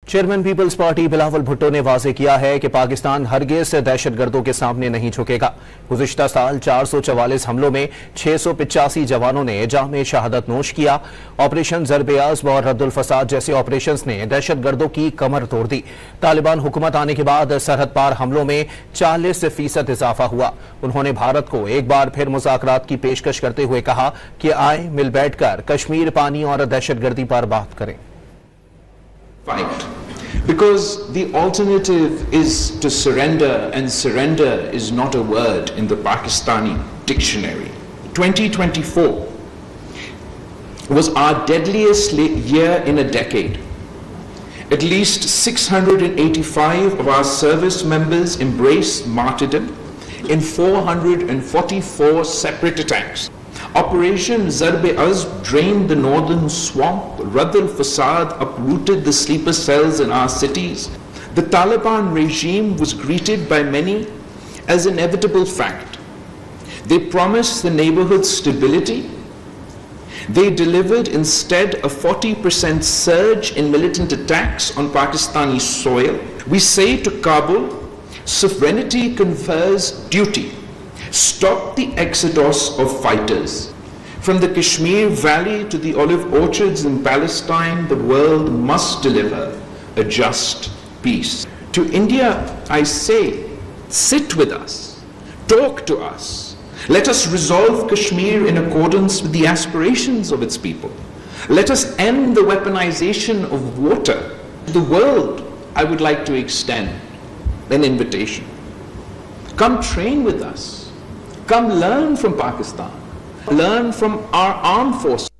Chairman peoples party Bilawal Bhutto ने वाजे किया है कि पाकिस्तान हरगिज़ दहशत गर्दों के सामने नहीं झुकेगा। गुज़िश्ता साल 444 हमलों में 685 जवानों ने जामे शहादत नोश किया। ऑपरेशन ज़रब-ए-अज़्म और रद्दुल फसाद जैसे ऑपरेशंस ने दहशत गर्दों की कमर तोड़ दी। तालिबान हुकूमत आने के बाद सरहद पार हमलों में 40% इजाफा हुआ। उन्होंने भारत को एक बार फिर मुज़ाकरात की पेशकश करते हुए कहा कि आए मिल बैठकर कश्मीर, पानी और दहशत गर्दी पर बात करें। Because the alternative is to surrender, and surrender is not a word in the Pakistani dictionary. 2024 was our deadliest year in a decade. At least 685 of our service members embraced martyrdom in 444 separate attacks. Operation ज़रब-ए-अज़्म drained the northern swamp. Rad al-Fasad uprooted the sleeper cells in our cities. The Taliban regime was greeted by many as an inevitable fact. They promised the neighborhood stability. They delivered instead a 40% surge in militant attacks on Pakistani soil. We say to Kabul, sovereignty confers duty. Stop the exodus of fighters. From the Kashmir Valley to the olive orchards in Palestine, the world must deliver a just peace. To India, I say, sit with us, talk to us. Let us resolve Kashmir in accordance with the aspirations of its people. Let us end the weaponization of water. To the world, I would like to extend an invitation. Come train with us. Come learn from Pakistan. Learn from our armed forces.